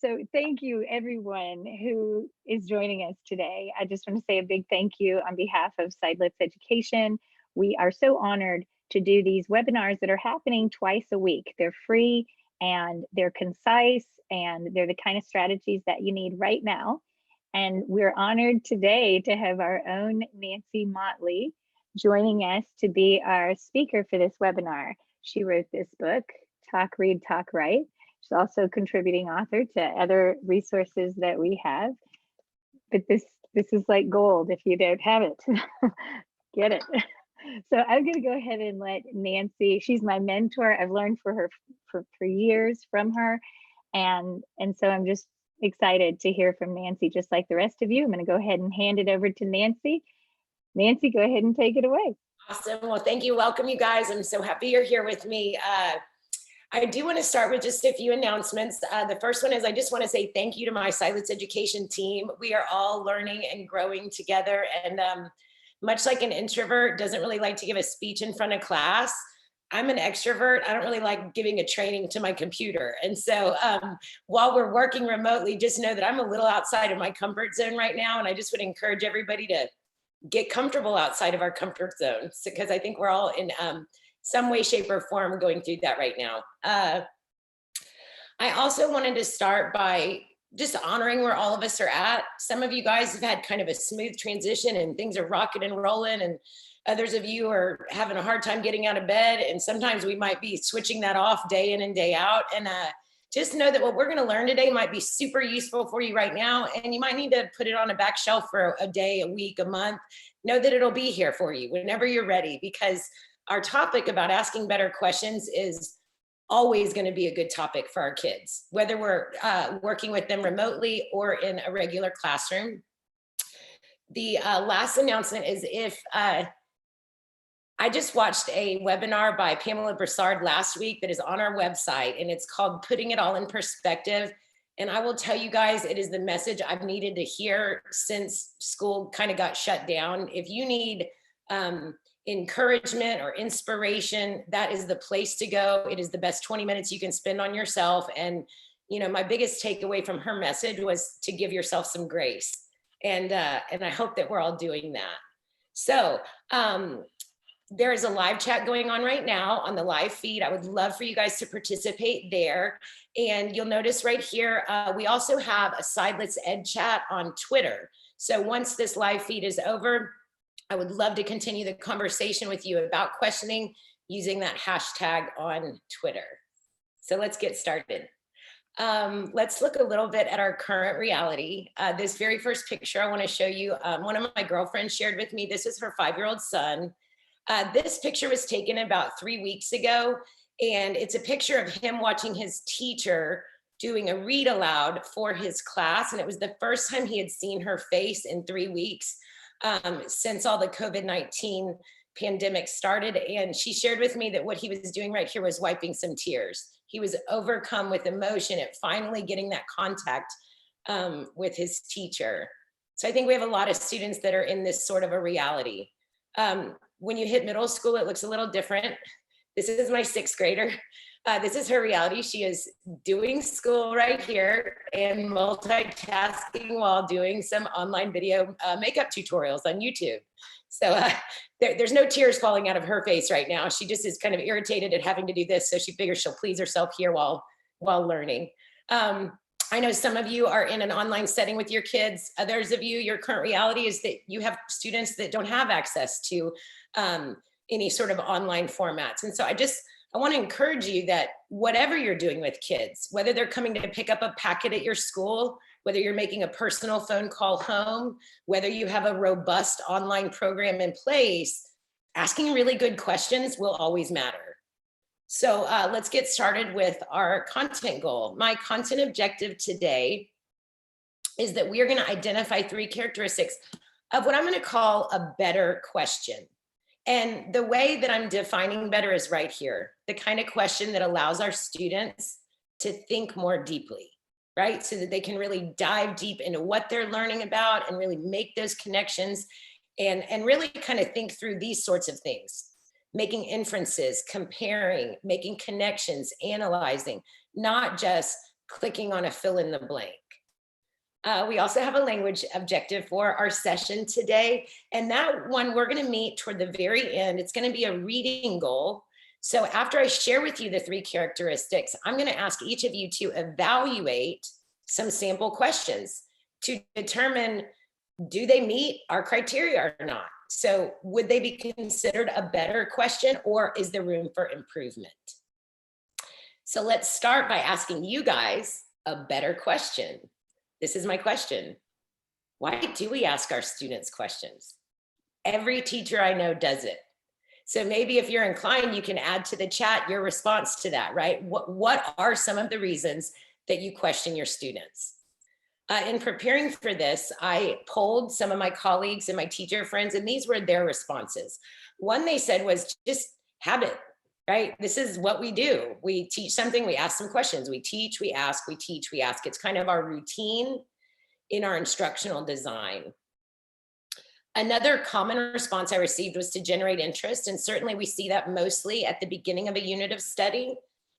So thank you everyone who is joining us today. I just want to say a big thank you on behalf of Sidelets Education. We are so honored to do these webinars that are happening twice a week. They're free and they're concise and they're the kind of strategies that you need right now. And we're honored today to have our own Nancy Motley joining us to be our speaker for this webinar. She wrote this book, Talk, Read, Talk, Write. She's also a contributing author to other resources that we have. But this is like gold if you don't have it. Get it. So I'm going to go ahead and let Nancy, she's my mentor. I've learned for years from her. And so I'm just excited to hear from Nancy, just like the rest of you. I'm going to go ahead and hand it over to Nancy. Nancy, go ahead and take it away. Awesome. Well, thank you. Welcome, you guys. I'm so happy you're here with me. I do want to start with just a few announcements. The first one is I just want to say thank you to my Sidelets Education team. We are all learning and growing together. And much like an introvert doesn't really like to give a speech in front of class, I'm an extrovert. I don't really like giving a training to my computer. And so while we're working remotely, just know that I'm a little outside of my comfort zone right now. And I just would encourage everybody to get comfortable outside of our comfort zones, because I think we're all in some way, shape, or form going through that right now. I also wanted to start by just honoring where all of us are at. Some of you guys have had kind of a smooth transition and things are rocking and rolling, and others of you are having a hard time getting out of bed. And sometimes we might be switching that off day in and day out. And just know that what we're going to learn today might be super useful for you right now. And you might need to put it on a back shelf for a day, a week, a month. Know that it'll be here for you whenever you're ready, because our topic about asking better questions is always going to be a good topic for our kids, whether we're working with them remotely or in a regular classroom. The last announcement is I just watched a webinar by Pamela Broussard last week that is on our website, and it's called Putting It All in Perspective. And I will tell you guys, it is the message I've needed to hear since school kind of got shut down. If you need encouragement or inspiration, that is the place to go. It is the best 20 minutes you can spend on yourself. And, you know, my biggest takeaway from her message was to give yourself some grace. And I hope that we're all doing that. So there is a live chat going on right now on the live feed. I would love for you guys to participate there. And you'll notice right here, we also have a Sidelets Ed chat on Twitter. So once this live feed is over, I would love to continue the conversation with you about questioning using that hashtag on Twitter. So let's get started. Let's look a little bit at our current reality. This very first picture I want to show you, one of my girlfriends shared with me. This is her 5-year-old son. This picture was taken about 3 weeks ago, and it's a picture of him watching his teacher doing a read aloud for his class. And it was the first time he had seen her face in 3 weeks. Since all the COVID-19 pandemic started. And she shared with me that what he was doing right here was wiping some tears. He was overcome with emotion at finally getting that contact with his teacher. So I think we have a lot of students that are in this sort of a reality. When you hit middle school, it looks a little different. This is my 6th grader. This is her reality. She is doing school right here and multitasking while doing some online video makeup tutorials on YouTube. So there's no tears falling out of her face right now. She just is kind of irritated at having to do this. So she figures she'll please herself here while learning. I know some of you are in an online setting with your kids. Others of you, your current reality is that you have students that don't have access to any sort of online formats. And so I want to encourage you that whatever you're doing with kids, whether they're coming to pick up a packet at your school, whether you're making a personal phone call home, whether you have a robust online program in place, asking really good questions will always matter. So let's get started with our content goal. My content objective today is that we are going to identify 3 characteristics of what I'm going to call a better question. And the way that I'm defining better is right here, the kind of question that allows our students to think more deeply, right? So that they can really dive deep into what they're learning about and really make those connections and really kind of think through these sorts of things, making inferences, comparing, making connections, analyzing, not just clicking on a fill in the blank. We also have a language objective for our session today. And that one we're going to meet toward the very end. It's going to be a reading goal. So after I share with you the 3 characteristics, I'm going to ask each of you to evaluate some sample questions to determine, do they meet our criteria or not? So would they be considered a better question, or is there room for improvement? So let's start by asking you guys a better question. This is my question. Why do we ask our students questions? Every teacher I know does it. So maybe if you're inclined, you can add to the chat your response to that, right? What are some of the reasons that you question your students? In preparing for this, I polled some of my colleagues and my teacher friends, and these were their responses. One they said was just habit, right? This is what we do. We teach something, we ask some questions. We teach, we ask, we teach, we ask. It's kind of our routine in our instructional design. Another common response I received was to generate interest. And certainly we see that mostly at the beginning of a unit of study,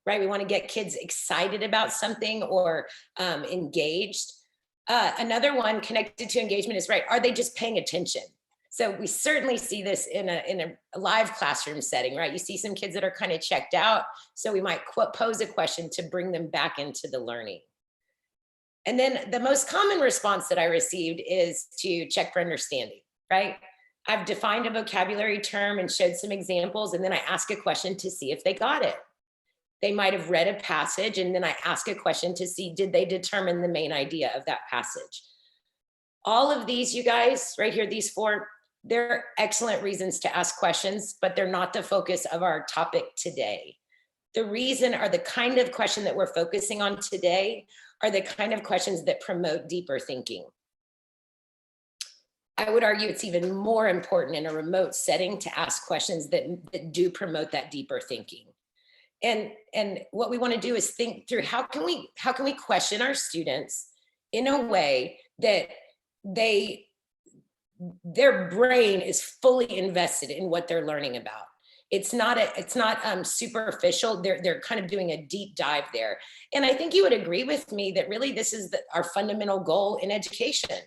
right? We want to get kids excited about something or engaged. Another one connected to engagement is, right, are they just paying attention? So we certainly see this in a live classroom setting, right? You see some kids that are kind of checked out. So we might pose a question to bring them back into the learning. And then the most common response that I received is to check for understanding, right? I've defined a vocabulary term and showed some examples, and then I ask a question to see if they got it. They might have read a passage, and then I ask a question to see, did they determine the main idea of that passage? All of these, you guys, right here, these 4, they're excellent reasons to ask questions, but they're not the focus of our topic today. The reason are the kind of question that we're focusing on today are the kind of questions that promote deeper thinking. I would argue it's even more important in a remote setting to ask questions that do promote that deeper thinking. And what we want to do is think through how can we question our students in a way that their brain is fully invested in what they're learning about. It's not superficial. They're kind of doing a deep dive there. And I think you would agree with me that really this is our fundamental goal in education.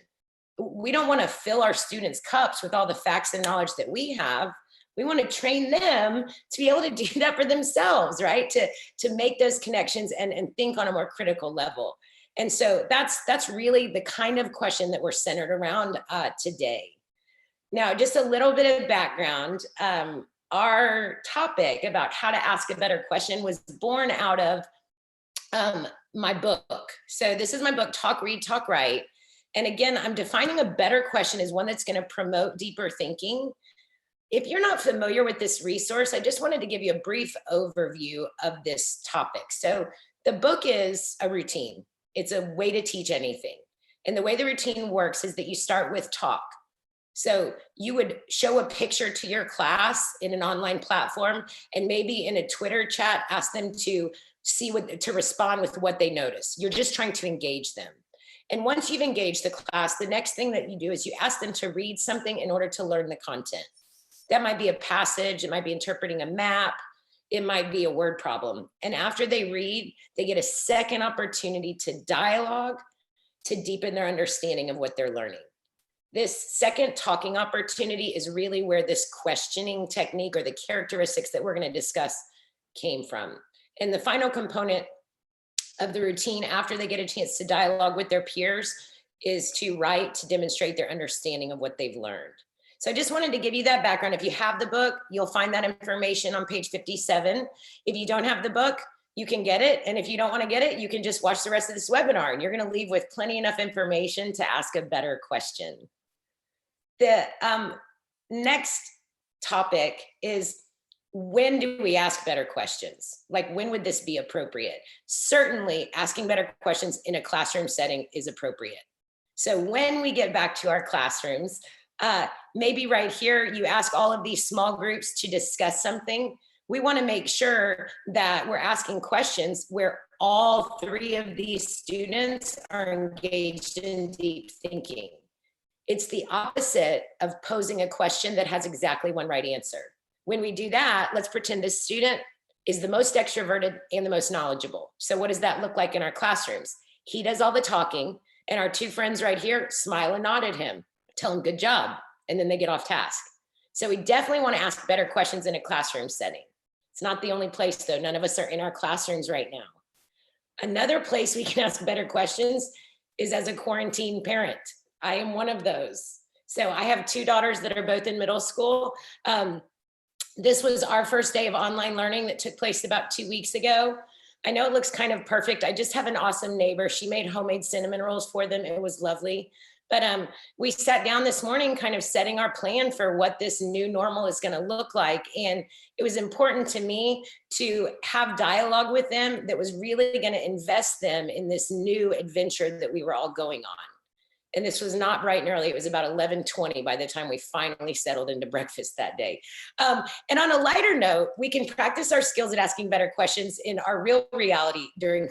We don't want to fill our students' cups with all the facts and knowledge that we have. We want to train them to be able to do that for themselves, right? To make those connections and think on a more critical level. And so that's really the kind of question that we're centered around today. Now, just a little bit of background. Our topic about how to ask a better question was born out of my book. So this is my book, Talk, Read, Talk, Write. And again, I'm defining a better question as one that's going to promote deeper thinking. If you're not familiar with this resource, I just wanted to give you a brief overview of this topic. So the book is a routine. It's a way to teach anything. And the way the routine works is that you start with talk. So you would show a picture to your class in an online platform, and maybe in a Twitter chat, ask them to respond with what they notice. You're just trying to engage them. And once you've engaged the class, the next thing that you do is you ask them to read something in order to learn the content. That might be a passage, it might be interpreting a map, it might be a word problem. And after they read, they get a second opportunity to dialogue, to deepen their understanding of what they're learning. This second talking opportunity is really where this questioning technique or the characteristics that we're going to discuss came from. And the final component of the routine after they get a chance to dialogue with their peers is to write to demonstrate their understanding of what they've learned. So I just wanted to give you that background. If you have the book, you'll find that information on page 57. If you don't have the book, you can get it. And if you don't want to get it, you can just watch the rest of this webinar and you're going to leave with plenty enough information to ask a better question. The next topic is, when do we ask better questions? Like, when would this be appropriate? Certainly asking better questions in a classroom setting is appropriate. So when we get back to our classrooms, maybe right here, you ask all of these small groups to discuss something. We want to make sure that we're asking questions where all 3 of these students are engaged in deep thinking. It's the opposite of posing a question that has exactly one right answer. When we do that, let's pretend this student is the most extroverted and the most knowledgeable. So what does that look like in our classrooms? He does all the talking, and our two friends right here smile and nod at him, tell him good job, and then they get off task. So we definitely want to ask better questions in a classroom setting. It's not the only place though. None of us are in our classrooms right now. Another place we can ask better questions is as a quarantine parent. I am one of those. So I have two daughters that are both in middle school. This was our first day of online learning that took place about 2 weeks ago. I know it looks kind of perfect. I just have an awesome neighbor. She made homemade cinnamon rolls for them. It was lovely. But we sat down this morning kind of setting our plan for what this new normal is going to look like. And it was important to me to have dialogue with them that was really going to invest them in this new adventure that we were all going on. And this was not bright and early. It was about 11:20 by the time we finally settled into breakfast that day. And on a lighter note, we can practice our skills at asking better questions in our real reality during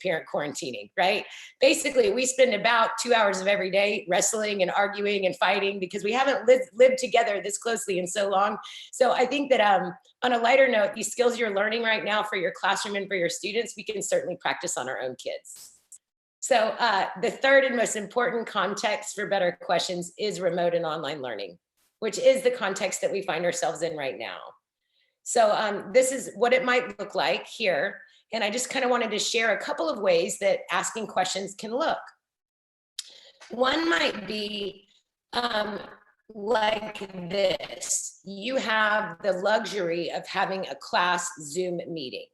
parent quarantining, right? Basically, we spend about 2 hours of every day wrestling and arguing and fighting because we haven't lived together this closely in so long. So I think that on a lighter note, these skills you're learning right now for your classroom and for your students, we can certainly practice on our own kids. So the third and most important context for better questions is remote and online learning, which is the context that we find ourselves in right now. So this is what it might look like here. And I just kind of wanted to share a couple of ways that asking questions can look. One might be like this. You have the luxury of having a class Zoom meeting.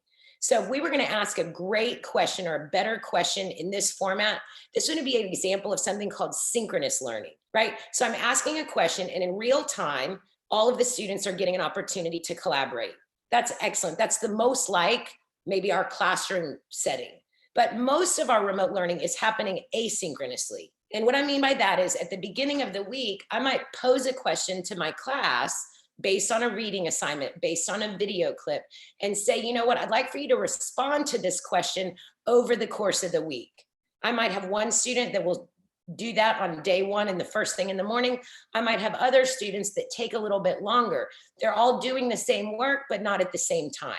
So if we were going to ask a great question or a better question in this format, this would be an example of something called synchronous learning, right? So I'm asking a question and in real time, all of the students are getting an opportunity to collaborate. That's excellent. That's the most like maybe our classroom setting. But most of our remote learning is happening asynchronously. And what I mean by that is at the beginning of the week, I might pose a question to my class based on a reading assignment, based on a video clip, and say, you know what, I'd like for you to respond to this question over the course of the week. I might have one student that will do that on day one and the first thing in the morning. I might have other students that take a little bit longer. They're all doing the same work, but not at the same time.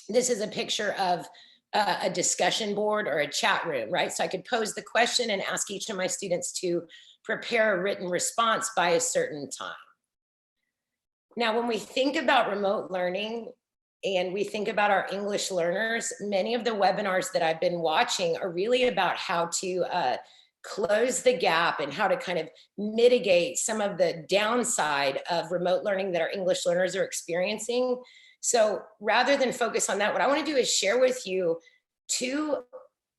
This is a picture of a discussion board or a chat room, right? So I could pose the question and ask each of my students to prepare a written response by a certain time. Now, when we think about remote learning and we think about our English learners, many of the webinars that I've been watching are really about how to close the gap and how to kind of mitigate some of the downside of remote learning that our English learners are experiencing. So rather than focus on that, what I want to do is share with you two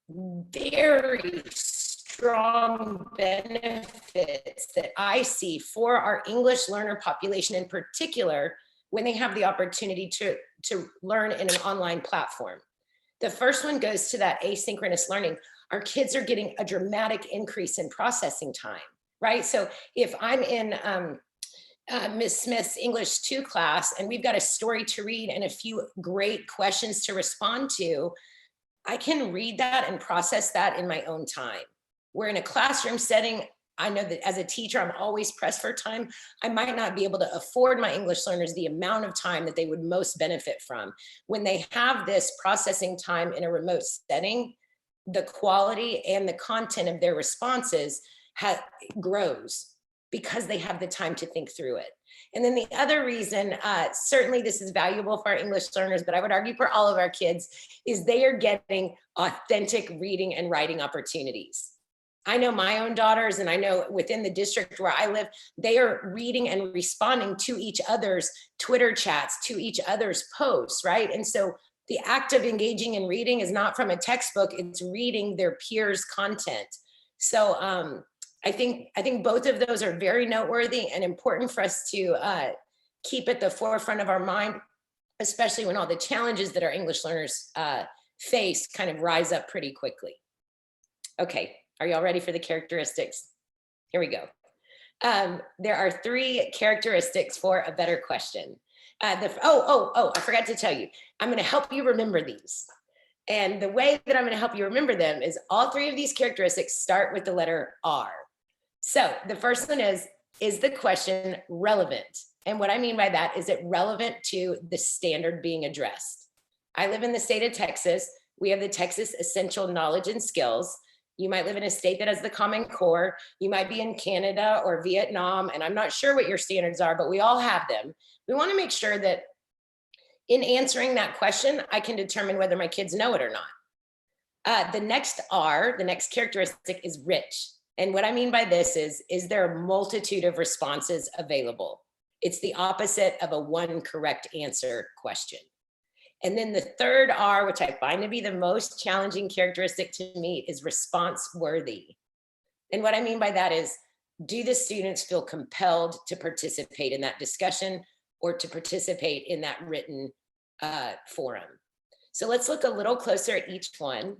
very strong benefits that I see for our English learner population in particular when they have the opportunity to learn in an online platform. The first one goes to that asynchronous learning. Our kids are getting a dramatic increase in processing time, right? So if I'm in Ms. Smith's English 2 class and we've got a story to read and a few great questions to respond to, I can read that and process that in my own time. Where in a classroom setting, I know that as a teacher, I'm always pressed for time. I might not be able to afford my English learners the amount of time that they would most benefit from. When they have this processing time in a remote setting, the quality and the content of their responses grows because they have the time to think through it. And then the other reason, certainly this is valuable for our English learners, but I would argue for all of our kids, is they are getting authentic reading and writing opportunities. I know my own daughters, and I know within the district where I live, they are reading and responding to each other's Twitter chats, to each other's posts, right? And so the act of engaging in reading is not from a textbook, it's reading their peers' content. So I think both of those are very noteworthy and important for us to keep at the forefront of our mind, especially when all the challenges that our English learners face kind of rise up pretty quickly. Okay. Are y'all ready for the characteristics? Here we go. There are 3 characteristics for a better question. I forgot to tell you, I'm going to help you remember these. And the way that I'm going to help you remember them is all 3 of these characteristics start with the letter R. So the first one is the question relevant? And what I mean by that is it relevant to the standard being addressed? I live in the state of Texas. We have the Texas Essential Knowledge and Skills. You might live in a state that has the Common Core. You might be in Canada or Vietnam, and I'm not sure what your standards are, but we all have them. We want to make sure that in answering that question, I can determine whether my kids know it or not. The next R, the next characteristic is rich. And what I mean by this is there a multitude of responses available? It's the opposite of a one correct answer question. And then the third R, which I find to be the most challenging characteristic to meet, is response worthy. And what I mean by that is, do the students feel compelled to participate in that discussion or to participate in that written forum? So let's look a little closer at each one.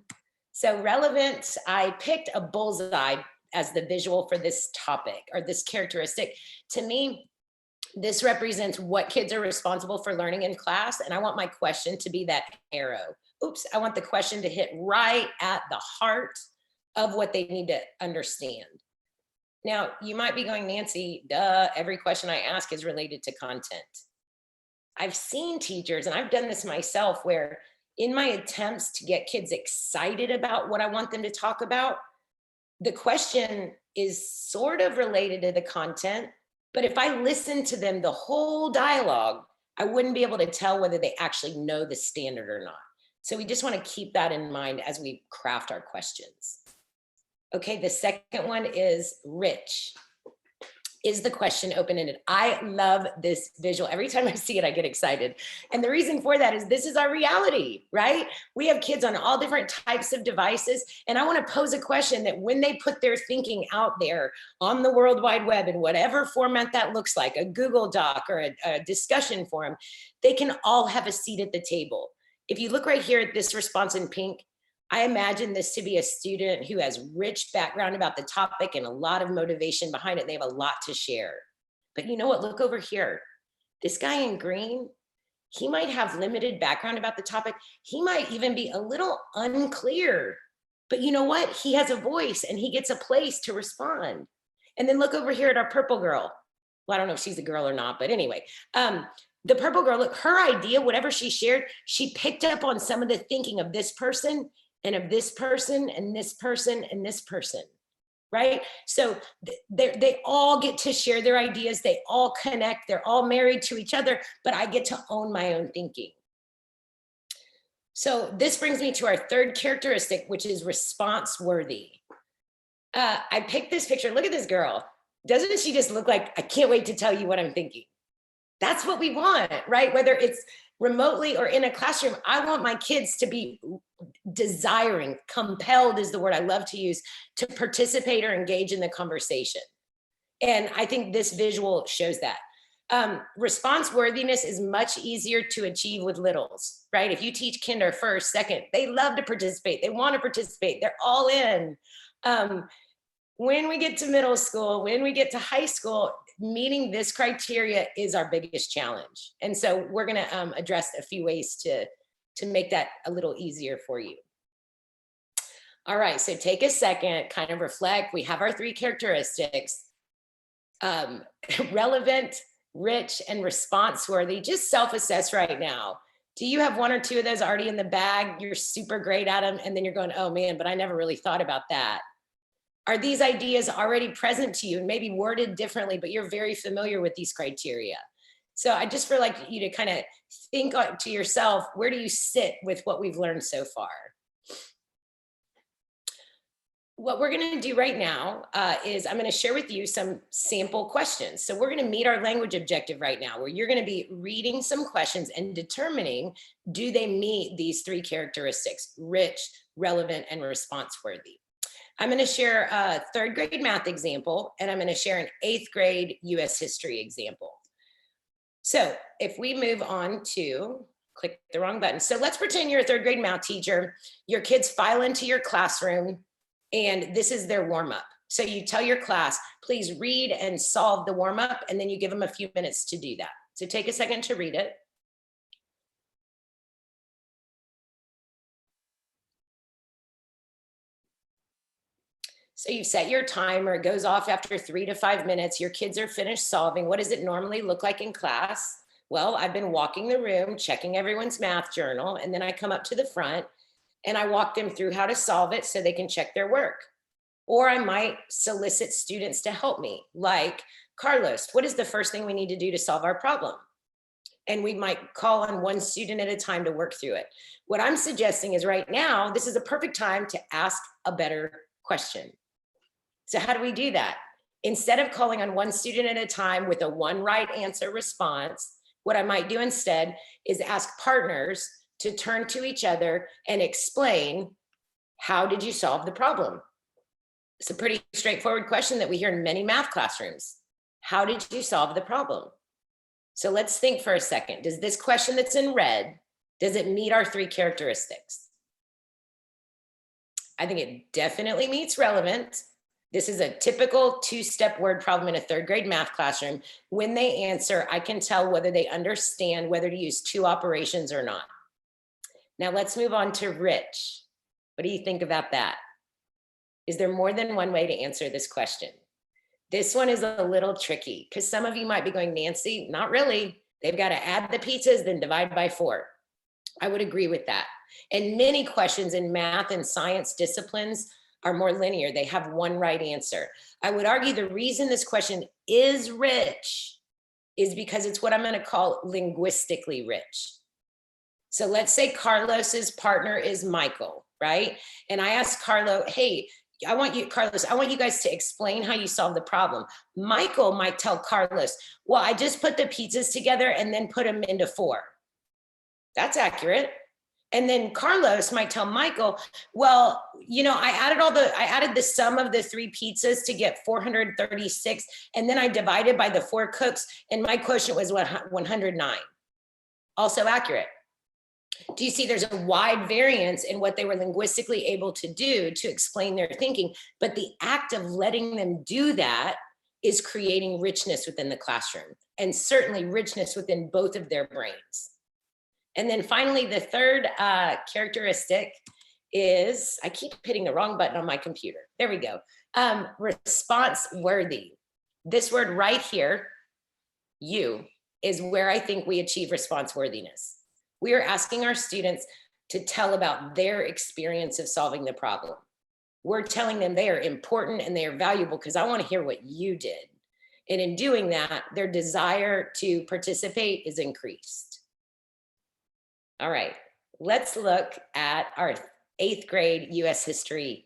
So relevant, I picked a bullseye as the visual for this topic or this characteristic. To me, this represents what kids are responsible for learning in class. And I want my question to be that arrow. Oops, I want the question to hit right at the heart of what they need to understand. Now, you might be going, Nancy, duh, every question I ask is related to content. I've seen teachers, and I've done this myself, where in my attempts to get kids excited about what I want them to talk about, the question is sort of related to the content. But if I listen to them the whole dialogue, I wouldn't be able to tell whether they actually know the standard or not. So we just want to keep that in mind as we craft our questions. Okay, the second one is rich. Is the question open-ended? I love this visual. Every time I see it, I get excited. And the reason for that is this is our reality, right? We have kids on all different types of devices. And I want to pose a question that when they put their thinking out there on the World Wide Web in whatever format that looks like, a Google Doc or a discussion forum, they can all have a seat at the table. If you look right here at this response in pink, I imagine this to be a student who has rich background about the topic and a lot of motivation behind it. They have a lot to share. But you know what? Look over here. This guy in green, he might have limited background about the topic. He might even be a little unclear. But you know what? He has a voice and he gets a place to respond. And then look over here at our purple girl. Well, I don't know if she's a girl or not, but anyway. The purple girl, look, her idea, whatever she shared, she picked up on some of the thinking of this person and of this person and this person and this person, right? So they all get to share their ideas. They all connect. They're all married to each other, but I get to own my own thinking. So this brings me to our third characteristic, which is response worthy. I picked this picture. Look at this girl. Doesn't she just look like, I can't wait to tell you what I'm thinking? That's what we want, right? Whether it's remotely or in a classroom, I want my kids to be desiring, compelled is the word I love to use, to participate or engage in the conversation. And I think this visual shows that. Response worthiness is much easier to achieve with littles, right? If you teach kinder first, second, they love to participate. They want to participate. They're all in. When we get to middle school, when we get to high school, meeting this criteria is our biggest challenge. And so we're going to address a few ways to make that a little easier for you. All right, so take a second, kind of reflect. We have our three characteristics, relevant, rich, and response worthy. Just self-assess right now. Do you have one or two of those already in the bag? You're super great at them, and then you're going, oh man, but I never really thought about that. Are these ideas already present to you and maybe worded differently, but you're very familiar with these criteria? So I just feel like you to kind of think to yourself, where do you sit with what we've learned so far? What we're going to do right now is I'm going to share with you some sample questions. So we're going to meet our language objective right now, where you're going to be reading some questions and determining, do they meet these three characteristics: rich, relevant, and response worthy. I'm going to share a third grade math example, and I'm going to share an 8th grade US history example. So if we move on to, click the wrong button. So let's pretend you're a 3rd grade math teacher. Your kids file into your classroom, and this is their warm-up. So you tell your class, please read and solve the warm-up, and then you give them a few minutes to do that. So take a second to read it. So you've set your timer, it goes off after 3 to 5 minutes. Your kids are finished solving. What does it normally look like in class? Well, I've been walking the room, checking everyone's math journal, and then I come up to the front and I walk them through how to solve it so they can check their work. Or I might solicit students to help me, like, Carlos, what is the first thing we need to do to solve our problem? And we might call on one student at a time to work through it. What I'm suggesting is right now, this is a perfect time to ask a better question. So how do we do that? Instead of calling on one student at a time with a one right answer response, what I might do instead is ask partners to turn to each other and explain, how did you solve the problem? It's a pretty straightforward question that we hear in many math classrooms. How did you solve the problem? So let's think for a second. Does this question that's in red, does it meet our three characteristics? I think it definitely meets relevant. This is a typical two-step word problem in a third grade math classroom. When they answer, I can tell whether they understand whether to use two operations or not. Now let's move on to rich. What do you think about that? Is there more than one way to answer this question? This one is a little tricky because some of you might be going, Nancy, not really. They've got to add the pizzas, then divide by 4. I would agree with that. And many questions in math and science disciplines are more linear. They have one right answer. I would argue the reason this question is rich is because it's what I'm going to call linguistically rich. So let's say Carlos's partner is Michael, right? And I asked Carlo, hey, Carlos, I want you guys to explain how you solve the problem. Michael might tell Carlos, well, I just put the pizzas together and then put them into 4. That's accurate. And then Carlos might tell Michael, well, I added the sum of the 3 pizzas to get 436. And then I divided by the 4 cooks and my quotient was 109. Also accurate. Do you see there's a wide variance in what they were linguistically able to do to explain their thinking, but the act of letting them do that is creating richness within the classroom and certainly richness within both of their brains. And then finally, the third characteristic is, I keep hitting the wrong button on my computer. There we go. Response worthy. This word right here, you, is where I think we achieve response worthiness. We are asking our students to tell about their experience of solving the problem. We're telling them they are important and they are valuable because I want to hear what you did. And in doing that, their desire to participate is increased. All right, let's look at our 8th grade US history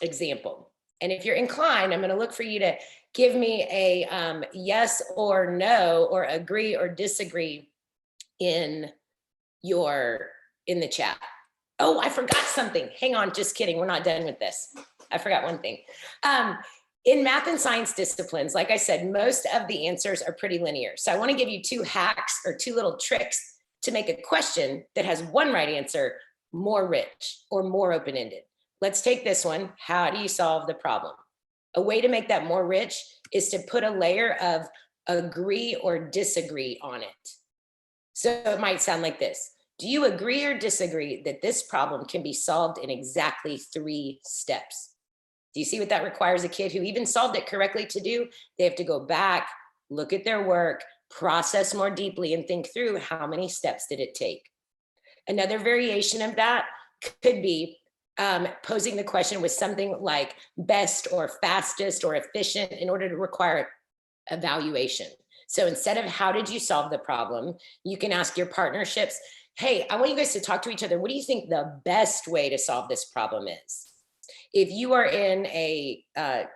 example. And if you're inclined, I'm going to look for you to give me a yes or no, or agree or disagree in the chat. Oh, I forgot something. Hang on, just kidding. We're not done with this. I forgot one thing. In math and science disciplines, like I said, most of the answers are pretty linear. So I want to give you 2 hacks or 2 little tricks to make a question that has one right answer more rich or more open-ended. Let's take this one. How do you solve the problem? A way to make that more rich is to put a layer of agree or disagree on it. So it might sound like this. Do you agree or disagree that this problem can be solved in exactly 3 steps? Do you see what that requires a kid who even solved it correctly to do? They have to go back, look at their work, process more deeply, and think through how many steps did it take. Another variation of that could be posing the question with something like best or fastest or efficient in order to require evaluation. So instead of how did you solve the problem, you can ask your partnerships, hey, I want you guys to talk to each other. What do you think the best way to solve this problem is? If you are in a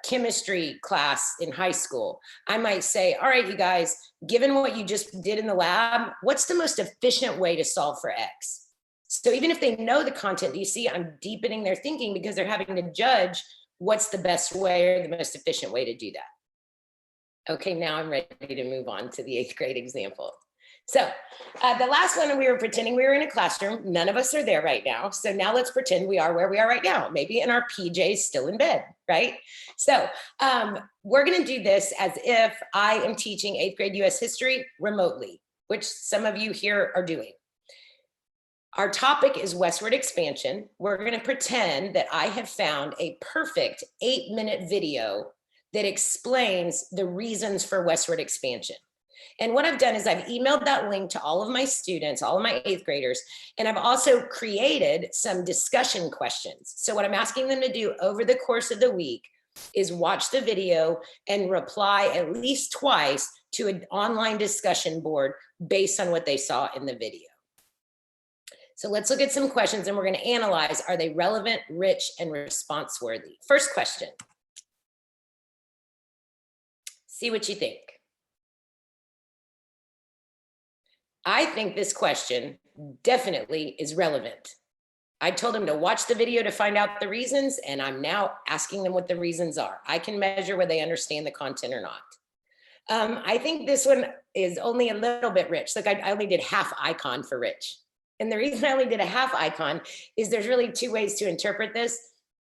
chemistry class in high school, I might say, all right, you guys, given what you just did in the lab, what's the most efficient way to solve for X? So even if they know the content, you see, I'm deepening their thinking because they're having to judge what's the best way or the most efficient way to do that. Okay, now I'm ready to move on to the 8th grade example. So the last one, we were pretending we were in a classroom. None of us are there right now. So now let's pretend we are where we are right now, maybe in our PJs still in bed, right? So we're going to do this as if I am teaching 8th grade US history remotely, which some of you here are doing. Our topic is Westward Expansion. We're going to pretend that I have found a perfect 8-minute video that explains the reasons for Westward Expansion. And what I've done is I've emailed that link to all of my students, all of my 8th graders, and I've also created some discussion questions. So what I'm asking them to do over the course of the week is watch the video and reply at least twice to an online discussion board based on what they saw in the video. So let's look at some questions and we're going to analyze, are they relevant, rich, and response worthy? First question. See what you think. I think this question definitely is relevant. I told them to watch the video to find out the reasons, and I'm now asking them what the reasons are. I can measure whether they understand the content or not. I think this one is only a little bit rich. Like I only did half icon for rich. And the reason I only did a half icon is there's really 2 ways to interpret this.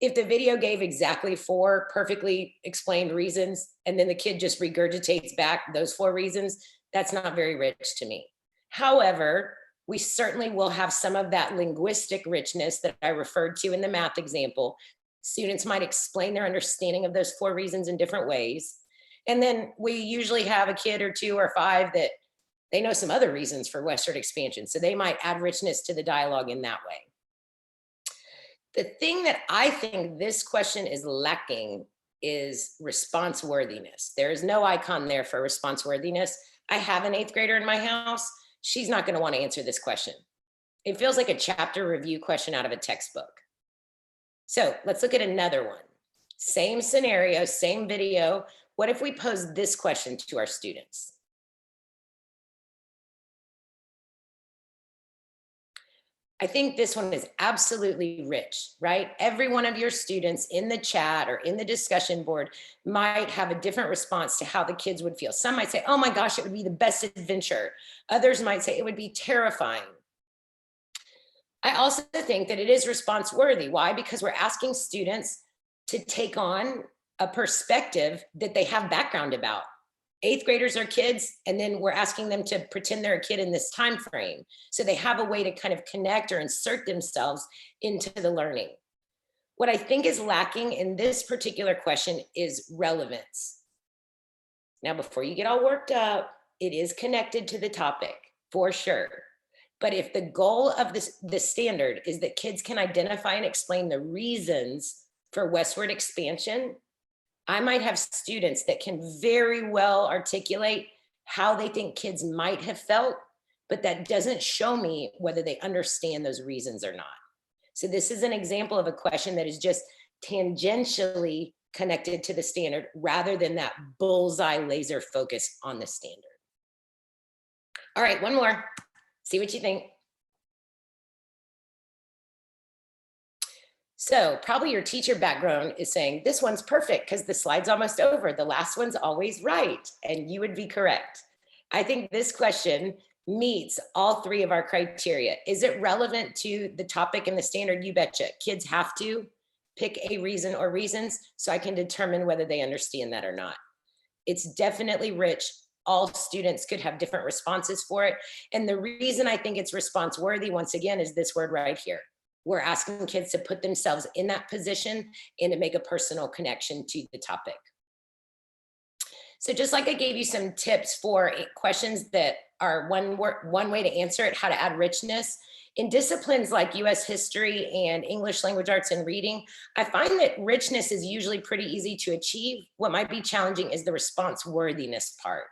If the video gave exactly 4 perfectly explained reasons, and then the kid just regurgitates back those 4 reasons, that's not very rich to me. However, we certainly will have some of that linguistic richness that I referred to in the math example. Students might explain their understanding of those 4 reasons in different ways. And then we usually have a kid or 2 or 5 that they know some other reasons for Westward Expansion. So they might add richness to the dialogue in that way. The thing that I think this question is lacking is response worthiness. There is no icon there for response worthiness. I have an 8th grader in my house. She's not going to want to answer this question. It feels like a chapter review question out of a textbook. So let's look at another one. Same scenario, same video. What if we pose this question to our students? I think this one is absolutely rich, right? Every one of your students in the chat or in the discussion board might have a different response to how the kids would feel. Some might say, oh my gosh, it would be the best adventure. Others might say it would be terrifying. I also think that it is response worthy. Why? Because we're asking students to take on a perspective that they have background about. 8th graders are kids, and then we're asking them to pretend they're a kid in this time frame. So they have a way to kind of connect or insert themselves into the learning. What I think is lacking in this particular question is relevance. Now, before you get all worked up, it is connected to the topic for sure. But if the goal of the standard is that kids can identify and explain the reasons for Westward Expansion, I might have students that can very well articulate how they think kids might have felt, but that doesn't show me whether they understand those reasons or not. So this is an example of a question that is just tangentially connected to the standard rather than that bullseye laser focus on the standard. All right, one more. See what you think. So probably your teacher background is saying, this one's perfect because the slide's almost over. The last one's always right. And you would be correct. I think this question meets all 3 of our criteria. Is it relevant to the topic and the standard? You betcha. Kids have to pick a reason or reasons so I can determine whether they understand that or not. It's definitely rich. All students could have different responses for it. And the reason I think it's response worthy, once again, is this word right here. We're asking kids to put themselves in that position and to make a personal connection to the topic. So just like I gave you some tips for questions that are one way to answer it, how to add richness, in disciplines like US history and English language arts and reading, I find that richness is usually pretty easy to achieve. What might be challenging is the response worthiness part.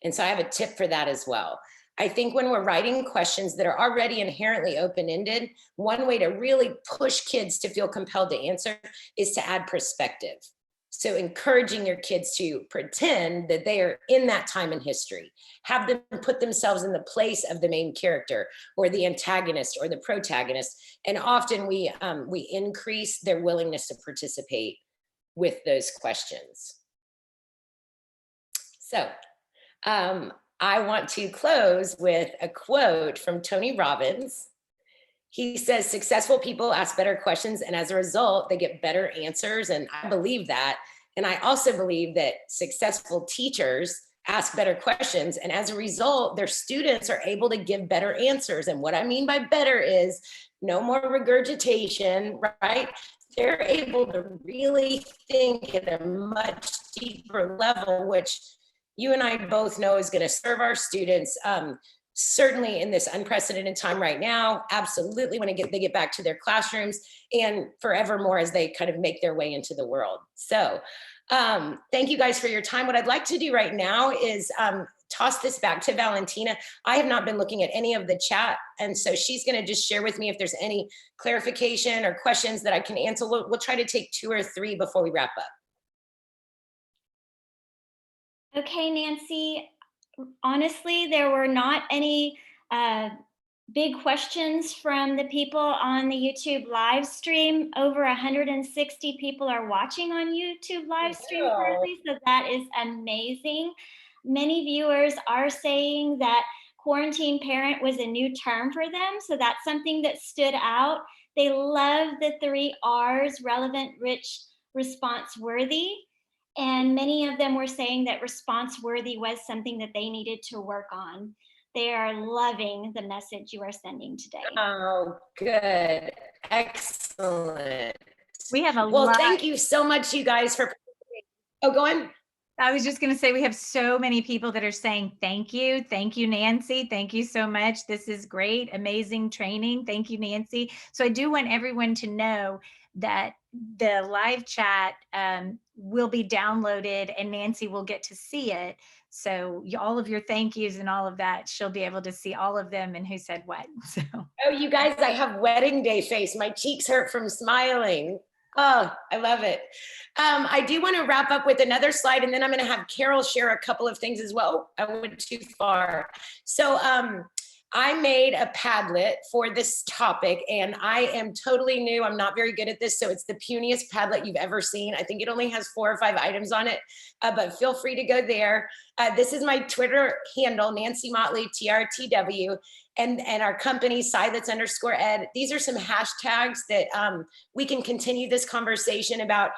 And so I have a tip for that as well. I think when we're writing questions that are already inherently open-ended, one way to really push kids to feel compelled to answer is to add perspective. So encouraging your kids to pretend that they are in that time in history, have them put themselves in the place of the main character or the antagonist or the protagonist. And often we increase their willingness to participate with those questions. So, I want to close with a quote from Tony Robbins. He says, successful people ask better questions, and as a result, they get better answers. And I believe that. And I also believe that successful teachers ask better questions, and as a result, their students are able to give better answers. And what I mean by better is no more regurgitation, right? They're able to really think at a much deeper level, which you and I both know is going to serve our students. Certainly in this unprecedented time right now, absolutely when they get back to their classrooms, and forevermore as they kind of make their way into the world. So thank you guys for your time. What I'd like to do right now is toss this back to Valentina. I have not been looking at any of the chat, and so she's going to just share with me if there's any clarification or questions that I can answer. We'll try to take 2 or 3 before we wrap up. Okay, Nancy, honestly, there were not any big questions from the people on the YouTube live stream. Over 160 people are watching on YouTube live stream currently, so that is amazing. Many viewers are saying that quarantine parent was a new term for them, so that's something that stood out. They love the 3 R's: relevant, rich, response worthy. And many of them were saying that response worthy was something that they needed to work on. They are loving the message you are sending today. Oh, good. Excellent. We have a Well, lot. thank you so much, you guys, for. Oh, go on. I was just going to say, we have so many people that are saying thank you. Thank you, Nancy. Thank you so much. This is great. Amazing training. Thank you, Nancy. So I do want everyone to know that the live chat will be downloaded and Nancy will get to see it. So all of your thank yous and all of that, she'll be able to see all of them and who said what. So. Oh, you guys, I have wedding day face. My cheeks hurt from smiling. Oh, I love it. I do want to wrap up with another slide, and then I'm going to have Carol share a couple of things as well. I went too far. So I made a Padlet for this topic, and I am totally new. I'm not very good at this, so it's the puniest Padlet you've ever seen. I think it only has 4 or 5 items on it, but feel free to go there. This is my Twitter handle, Nancy Motley, TRTW. And our company, Silence_ed. These are some hashtags that we can continue this conversation about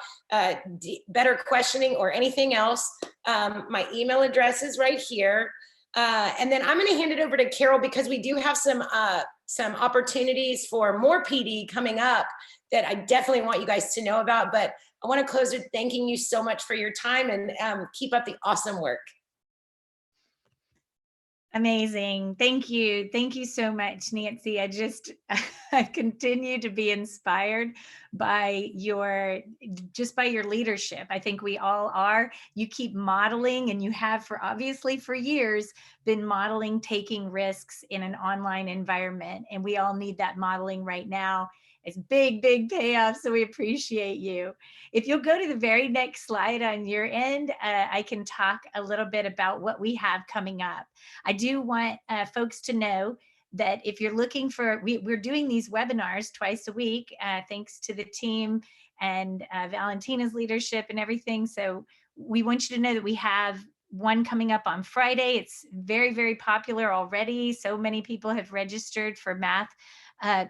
better questioning or anything else. My email address is right here. And then I'm going to hand it over to Carol because we do have some opportunities for more PD coming up that I definitely want you guys to know about. But I want to close with thanking you so much for your time, and keep up the awesome work. Amazing. Thank you. Thank you so much, Nancy. I continue to be inspired by your leadership. I think we all are. You keep modeling, and you have obviously for years been modeling taking risks in an online environment. And we all need that modeling right now. It's big, big payoff. So we appreciate you. If you'll go to the very next slide on your end, I can talk a little bit about what we have coming up. I do want folks to know that if you're looking for, we're doing these webinars twice a week, thanks to the team and Valentina's leadership and everything. So we want you to know that we have one coming up on Friday. It's very, very popular already. So many people have registered for math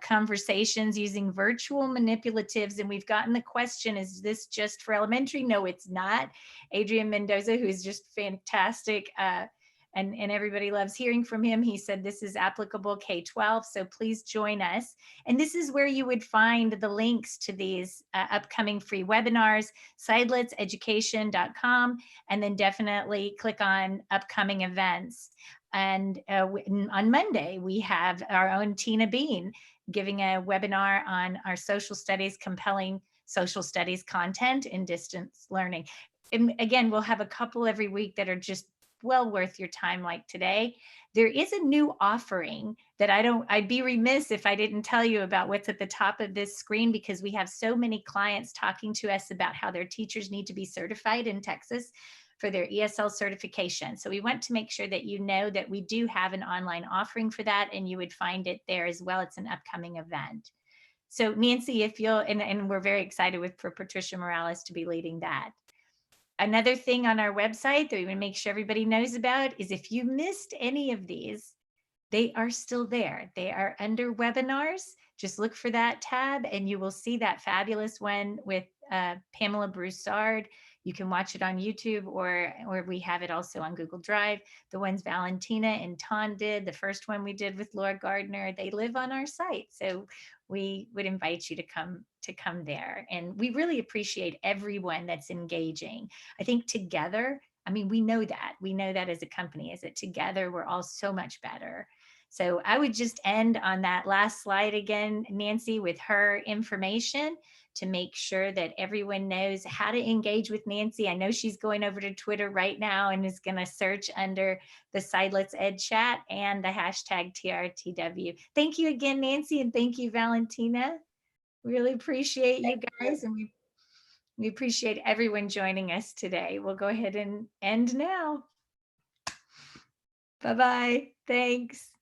conversations using virtual manipulatives. And we've gotten the question, is this just for elementary? No, it's not. Adrian Mendoza, who is just fantastic, and everybody loves hearing from him. He said this is applicable K-12, so please join us. And this is where you would find the links to these upcoming free webinars, sideletseducation.com, and then definitely click on upcoming events. And on Monday, we have our own Tina Bean giving a webinar on our social studies, compelling social studies content in distance learning. And again, we'll have a couple every week that are just well worth your time, like today. There is a new offering that I'd be remiss if I didn't tell you about what's at the top of this screen, because we have so many clients talking to us about how their teachers need to be certified in Texas for their ESL certification. So we want to make sure that you know that we do have an online offering for that, and you would find it there as well. It's an upcoming event. So Nancy, if you'll, and we're very excited for Patricia Morales to be leading that. Another thing on our website that we want to make sure everybody knows about is if you missed any of these, they are still there. They are under webinars. Just look for that tab and you will see that fabulous one with Pamela Broussard. You can watch it on YouTube, or we have it also on Google Drive. The ones Valentina and Ton did, the first one we did with Laura Gardner, they live on our site. So we would invite you to come there. And we really appreciate everyone that's engaging. I think together I mean, we know that as a company, is that together we're all so much better. So I would just end on that last slide again, Nancy, with her information to make sure that everyone knows how to engage with Nancy. I know she's going over to Twitter right now and is going to search under the Sidelets Ed chat and the hashtag TRTW. Thank you again, Nancy, and thank you, Valentina. Really appreciate you guys, and we appreciate everyone joining us today. We'll go ahead and end now. Bye-bye. Thanks.